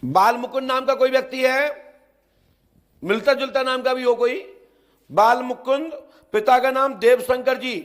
बाल मुकुंद नाम का कोई व्यक्ति है? मिलता जुलता नाम का भी हो कोई? बाल मुकुंद, पिता का नाम देवशंकर जी।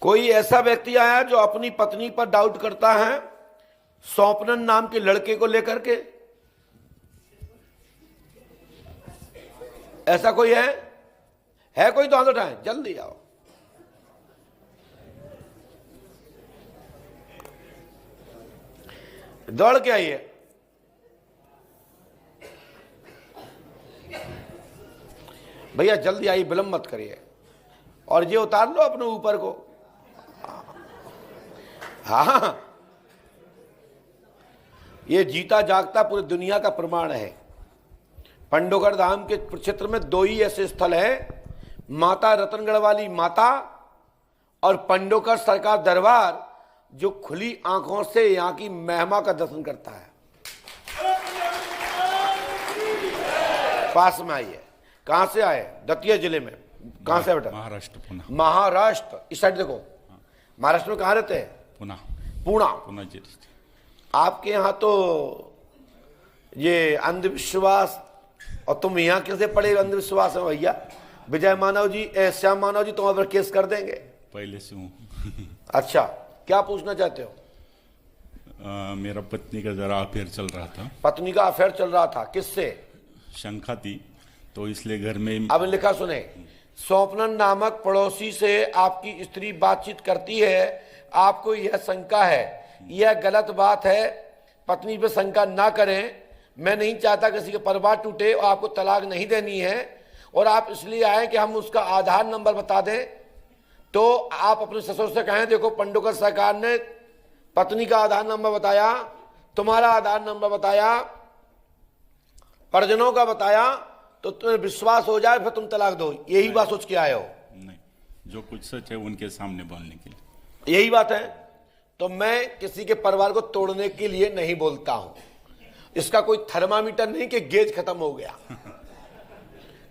कोई ऐसा व्यक्ति आया जो अपनी पत्नी पर डाउट करता है स्वप्नन नाम के लड़के को लेकर के? ऐसा कोई है? कोई तो हाथ उठाए, जल्दी आओ। दौड़ के आइए। भैया जल्दी आइए, विलंब मत करिए। और ये उतार लो अपने ऊपर को। हाँ, ये जीता जागता पूरी दुनिया का प्रमाण है। पंडोगर धाम के क्षेत्र में दो ही ऐसे स्थल हैं, माता रतनगढ़ वाली माता और पंडोकर सरकार दरबार, जो खुली आंखों से यहां की महिमा का दर्शन करता है। पास में आइए। कहां से आए? दतिया जिले में। कहां से बेटा? महाराष्ट्र, पुणे। महाराष्ट्र, इस साइड देखो। महाराष्ट्र में कहां रहते हैं? पुणे जिले। आपके यहाँ तो ये अंधविश्वास, और तुम यहाँ कैसे पड़े अंधविश्वास में भैया? विजय मानव जी, श्याम मानव जी तुम्हारे पर केस कर देंगे पहले से हूँ। अच्छा, क्या पूछना चाहते हो? मेरा पत्नी का जरा अफेयर चल रहा था। पत्नी का अफेयर चल रहा था? किससे? शंका थी, तो इसलिए घर में। अब लिखा सुने, स्वप्नन नामक पड़ोसी से आपकी स्त्री बातचीत करती है, आपको यह शंका है, यह गलत बात है। पत्नी पे शंका ना करें। मैं नहीं चाहता किसी का परिवार टूटे, और आपको तलाक नहीं देनी है, और आप इसलिए आए कि हम उसका आधार नंबर बता दें। तो आप अपने ससुर से कहें, देखो पंडोकर सरकार ने पत्नी का आधार नंबर बताया, तुम्हारा आधार नंबर बताया, परिजनों का बताया, तो तुम्हें विश्वास हो जाए, फिर तुम तलाक दो। यही बात सोच के आए हो? नहीं, जो कुछ सच है उनके सामने बोलने के लिए। यही बात है। तो मैं किसी के परिवार को तोड़ने के लिए नहीं बोलता हूं। इसका कोई थर्मामीटर नहीं कि गेज खत्म हो गया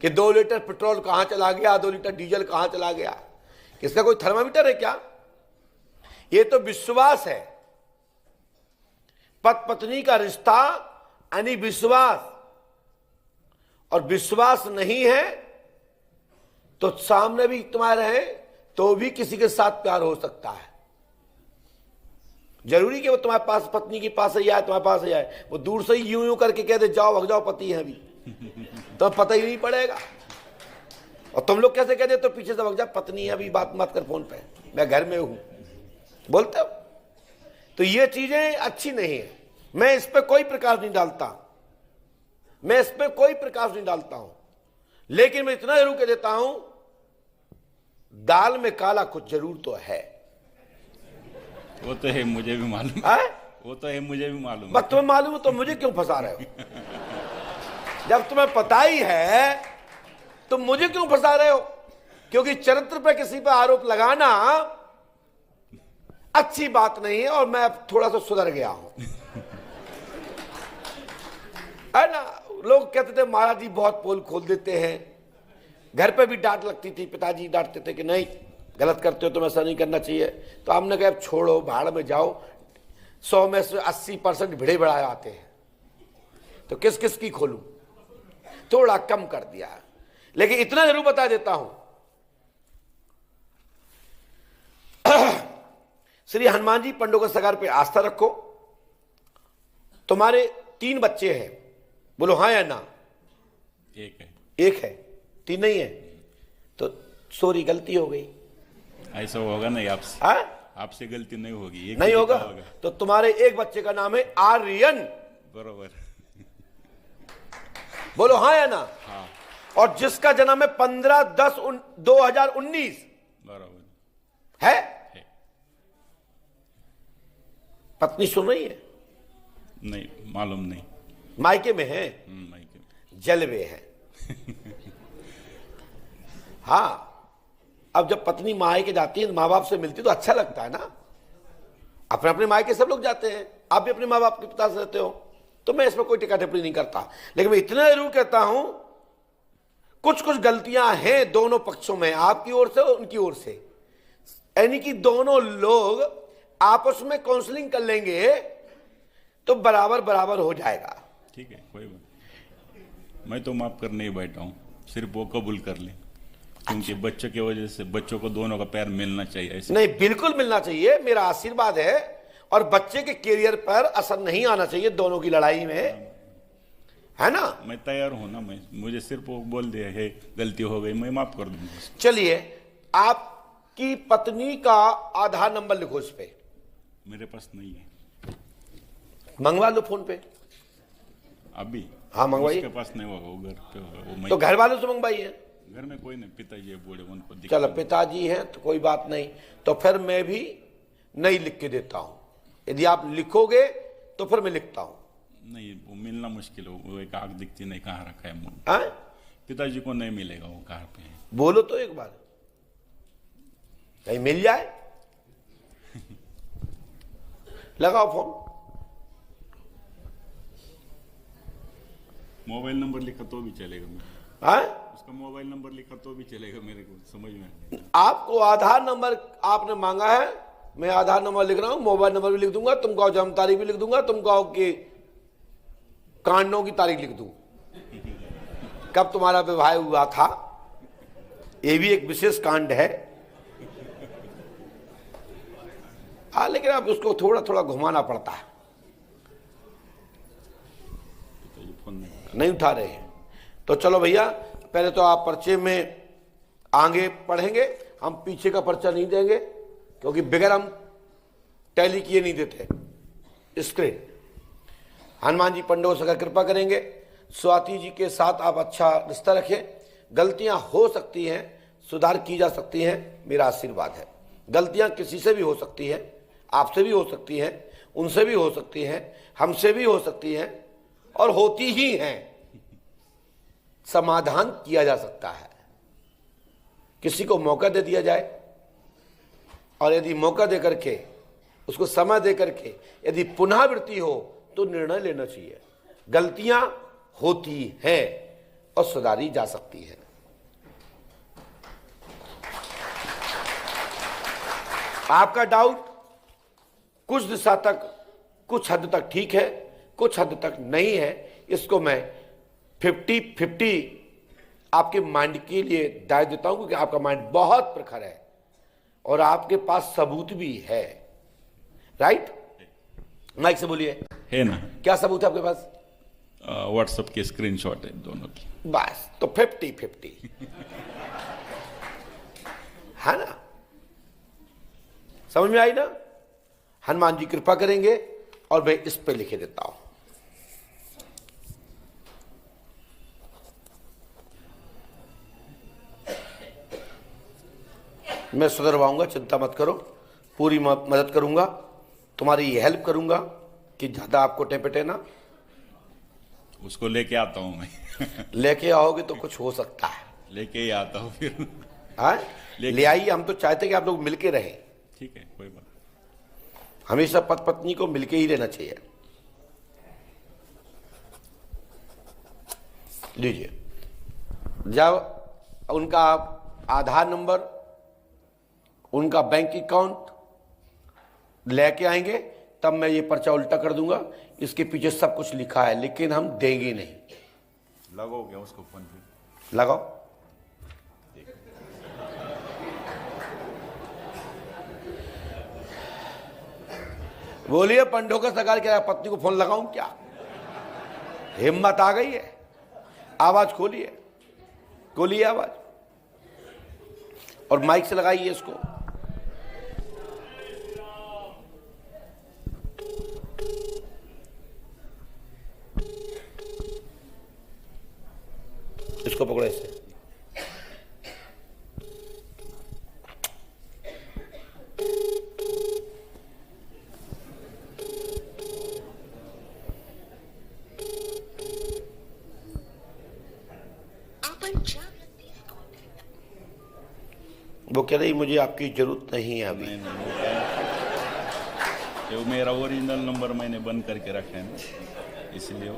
कि 2 लीटर पेट्रोल कहां चला गया, 2 लीटर डीजल कहां चला गया। इसका कोई थर्मामीटर है क्या? ये तो विश्वास है। पति पत्नी का रिश्ता यानी विश्वास, और विश्वास नहीं है तो सामने भी तुम्हारे हैं तो भी किसी के साथ प्यार हो सकता है। जरूरी कि वो तुम्हारे पास, पत्नी के पास ही आए, तुम्हारे पास ही आए। वो दूर से ही यूं यूं करके कहते जाओ भग जाओ, पति है अभी, तो पता ही नहीं पड़ेगा। और तुम लोग कैसे कहते तो पीछे से भग जा, पत्नी है अभी, बात मत कर फोन पे, मैं घर में हूं, बोलते हो। तो ये चीजें अच्छी नहीं है। मैं इस पे कोई प्रकाश नहीं डालता, मैं इस पे कोई प्रकाश नहीं डालता हूं। लेकिन मैं इतना जरूर कह देता हूं, दाल में काला कुछ जरूर तो है। वो तो है, मुझे भी मालूम है। वो तो है, मुझे भी मालूम है। तुम्हें मालूम है तो मुझे क्यों फंसा रहे हो? जब तुम्हें पता ही है तो मुझे क्यों फंसा रहे हो? क्योंकि चरित्र पे किसी पे आरोप लगाना अच्छी बात नहीं है, और मैं अब थोड़ा सा सुधर गया हूं, है ना। लोग कहते थे महाराज जी बहुत पोल खोल देते हैं। घर पे भी डांट लगती थी, पिताजी डांटते थे कि नहीं गलत करते हो, तुम ऐसा नहीं करना चाहिए। तो हमने कहा छोड़ो, भाड़ में जाओ। 100 में से 80% भिड़े बढ़ाए आते हैं, तो किस किस की खोलूं? थोड़ा कम कर दिया। लेकिन इतना जरूर बता देता हूं, श्री हनुमान जी पंडोकर सरकार पे आस्था रखो। तुम्हारे 3 बच्चे हैं, बोलो हाँ या ना? एक है। एक है, 3 नहीं है? तो सॉरी, गलती हो गई। ऐसा होगा नहीं आपसे। आपसे गलती नहीं होगी। नहीं होगा। तो तुम्हारे एक बच्चे का नाम है आर्यन। बरोबर। बोलो हाँ या ना? हाँ। और जिसका जन्म है 15/10/2019। बरोबर है? पत्नी सुन रही है? नहीं मालूम नहीं। मायके में है? मायके में। जलवे हैं। हाँ, अब जब पत्नी मायके जाती है, माँ बाप से मिलती तो अच्छा लगता है ना। अपने अपने मायके सब लोग जाते हैं, आप भी अपने माँ बाप के पास रहते हो, तो मैं इसमें कोई टिक्का टिप्पणी नहीं करता। लेकिन मैं इतना जरूर कहता हूं, कुछ कुछ गलतियां हैं दोनों पक्षों में, आपकी ओर से और उनकी ओर से, यानी कि दोनों लोग आपस में काउंसलिंग कर लेंगे तो बराबर बराबर हो जाएगा। ठीक है, कोई बात। मैं तो माफ करने ही बैठा हूँ, सिर्फ वो कबूल कर ले, क्योंकि बच्चों की वजह से बच्चों को दोनों का प्यार मिलना चाहिए। ऐसे नहीं, बिल्कुल मिलना चाहिए, मेरा आशीर्वाद है। और बच्चे के कैरियर पर असर नहीं आना चाहिए दोनों की लड़ाई में, है ना। मैं तैयार हूं ना, मुझे सिर्फ वो बोल दिया है गलती हो गई, मैं माफ कर दूंगा। चलिए, आपकी पत्नी का आधार नंबर लिखो इस पे। मेरे पास नहीं है। मंगवा लो फोन पे अभी? हाँ, मंगवाइए। उसके पास नहीं होगा, वो घर पे होगा। वो तो घर वालों से मंगवाइए। घर में कोई नहीं, पिताजी है बूढ़े, उनको दिक्कत। चलो, पिताजी हैं तो कोई बात नहीं, तो फिर मैं भी नहीं लिख के देता हूं। यदि आप लिखोगे तो फिर मैं लिखता हूं। नहीं, वो मिलना मुश्किल है, वो एक आंख दिखती नहीं, कहाँ रखा है मुंह। हाँ? पिताजी को नहीं मिलेगा, वो कहाँ पे है। बोलो तो एक बार, कहीं मिल जाए। लगाओ फोन। मोबाइल नंबर लिखा तो भी चलेगा मेरे, हाँ? उसका मोबाइल नंबर लिखा तो भी चलेगा, मेरे को समझ में नहीं। आपको आधार नंबर आपने मांगा है, मैं आधार नंबर लिख रहा हूं, मोबाइल नंबर भी लिख दूंगा, तुमको जन्म तारीख भी लिख दूंगा, तुमको कि कांडों की तारीख लिख दूं, कब तुम्हारा विवाह हुआ था, ये भी एक विशेष कांड है। हाँ, लेकिन अब उसको थोड़ा थोड़ा घुमाना पड़ता है। नहीं उठा रहे हैं तो चलो भैया, पहले तो आप पर्चे में आगे पढ़ेंगे, हम पीछे का पर्चा नहीं देंगे, क्योंकि बगैर हम टैली किए नहीं देते स्क्रीन। हनुमान जी पंडों से कृपा करेंगे, स्वाति जी के साथ आप अच्छा रिश्ता रखें। गलतियां हो सकती हैं, सुधार की जा सकती हैं, मेरा आशीर्वाद है। गलतियां किसी से भी हो सकती हैं, आपसे भी हो सकती हैं, उनसे भी हो सकती हैं, हमसे भी हो सकती हैं, और होती ही हैं। समाधान किया जा सकता है, किसी को मौका दे दिया जाए, और यदि मौका दे करके, उसको समय दे करके यदि पुनरावृत्ति हो तो निर्णय लेना चाहिए। गलतियां होती हैं और सुधारी जा सकती है। आपका डाउट कुछ दिशा तक, कुछ हद तक ठीक है, कुछ हद तक नहीं है, इसको मैं 50-50 आपके माइंड के लिए दाय देता हूं, क्योंकि आपका माइंड बहुत प्रखर है और आपके पास सबूत भी है। राइट? माइक से बोलिए। है ना? क्या सबूत है आपके पास? व्हाट्सएप के स्क्रीनशॉट है दोनों की। बस, तो 50-50 है ना? समझ में आई ना? हनुमान जी कृपा करेंगे और मैं इस पे लिखे देता हूं। मैं सुधरवाऊंगा, चिंता मत करो, पूरी मदद करूंगा, तुम्हारी हेल्प करूंगा कि ज्यादा आपको टेपटे ना। उसको लेके आता हूं मैं। लेके आओगे तो कुछ हो सकता है। लेके ही आता हूं फिर। हाँ, ले आइए, हम तो चाहते कि आप लोग मिलके रहें। ठीक है, कोई बात। हमेशा पति पत्नी को मिलके ही रहना चाहिए। लीजिए, जब उनका आधार नंबर, उनका बैंक अकाउंट लेके आएंगे, तब मैं ये पर्चा उल्टा कर दूंगा। इसके पीछे सब कुछ लिखा है, लेकिन हम देंगे नहीं। लगाओ क्या उसको फोन पे? लगाओ। बोलिए, पंडों का सरकार क्या पत्नी को फोन लगाऊं क्या? हिम्मत आ गई है? आवाज खोलिए, खोलिए आवाज, और माइक से लगाइए इसको। इसको पकड़ो ऐसे। वो कह रही मुझे आपकी जरूरत नहीं है अभी। नहीं नहीं, वो क्या है, वो मेरा ओरिजिनल नंबर मैंने बंद करके रखा है ना, इसलिए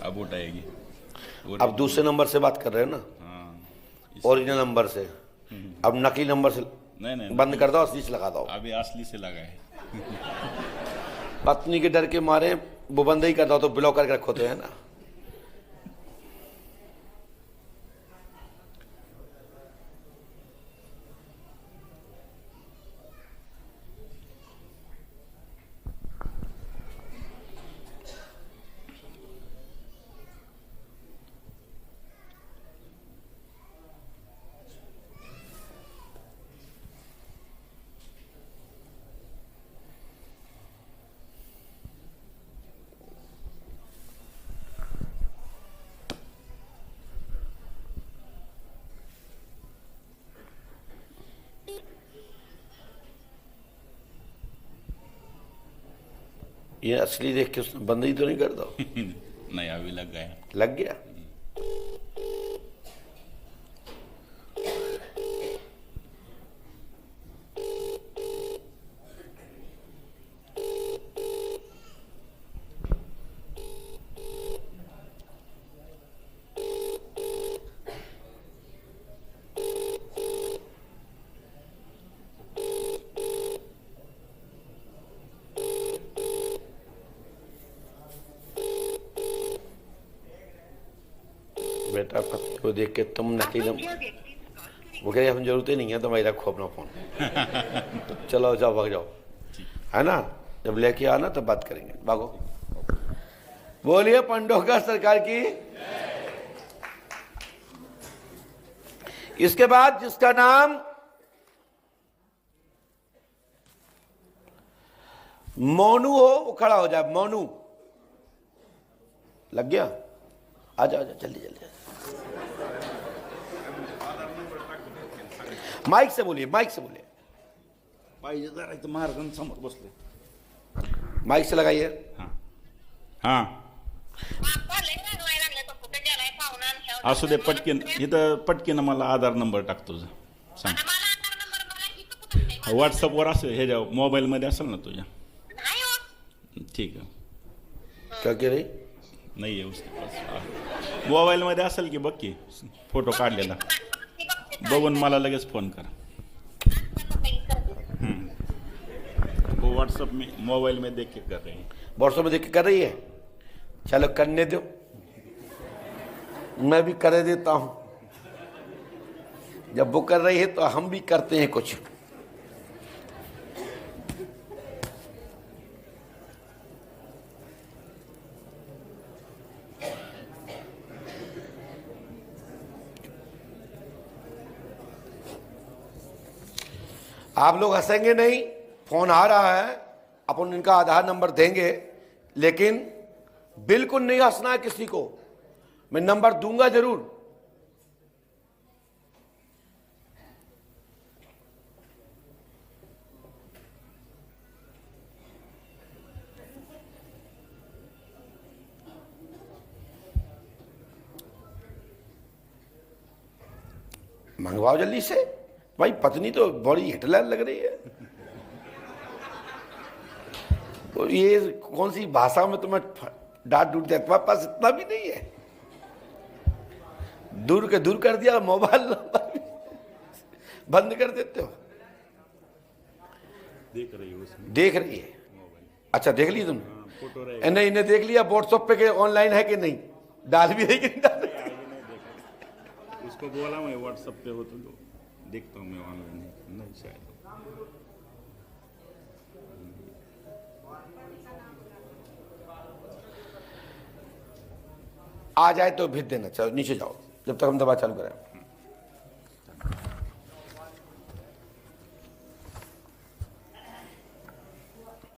अब उठाएगी। अब दूसरे नंबर से बात कर रहे हो ना? हाँ, ओरिजिनल नंबर से। अब नकली नंबर से नहीं बंद कर दो, असली से लगा दो। अभी असली से लगा है। पत्नी के डर के मारे वो बंद ही कर दो, तो ब्लॉक करके रखो तो, है ना। ये असली देख के उसने बंद ही तो नहीं कर दो। नहीं, अभी लग गया। लग गया। बेटा पत्नी को देख के तुम नकली वो कह रही हम जरूरत ही नहीं है, तुम्हारी रखो अपना फोन। तो चलो जाओ, भाग जाओ, है ना। जब लेके आना तब बात करेंगे, भागो। बोलिए पंडोका सरकार की। इसके बाद जिसका नाम मोनू हो वो खड़ा हो जाए। मोनू लग गया? आजा आजा, जल्दी जल्दी। माइक से बोलिए, माइक से बोलिए। पाहिजे जरा इथं महाराजांसमोर बसले। माइक से लगाइए। हाँ हाँ, असू दे, पटकीन इथं पटकीन मला आधार नंबर टाक तुझा, सांग। व्हॉट्सअपवर असेल, हे जाऊ मोबाईलमध्ये असेल ना तुझ्या? ठीक आहे। क्या कह रही? नाही आहे उसके पास, मोबाईलमध्ये असेल की बघ की, फोटो काढलेला बघून मला लगेच फोन कर। वो व्हाट्सएप में मोबाइल में देख के कर रहे हैं। व्हाट्सएप में देख के कर रही है? चलो करने दो, मैं भी कर देता हूं। जब वो कर रही है तो हम भी करते हैं कुछ। आप लोग हंसेंगे नहीं, फोन आ रहा है, अपन इनका आधार नंबर देंगे, लेकिन बिल्कुल नहीं हंसना है किसी को। मैं नंबर दूंगा जरूर। मंगवाओ जल्दी से भाई, पत्नी तो बड़ी हिटलर लग रही है। तो ये कौन सी भाषा में तुम्हें डांट डूट दिया? तुम्हारे पास इतना भी नहीं है। दूर के दूर कर दिया, मोबाइल नंबर बंद कर देते हो। देख रही है, देख रही है? अच्छा देख ली तुमने? फोटो रहे। नहीं, इन्हें देख लिया व्हाट्सएप पे के ऑनलाइन है कि नहीं, डाल भी है कि नहीं डाल? उसको बोला मैं व्हाट्सएप पे हो तो देखता हूँ मैं, ऑनलाइन नहीं शायद। आ जाए तो भेज देना। चलो नीचे जाओ, जब तक हम दवा चालू करें।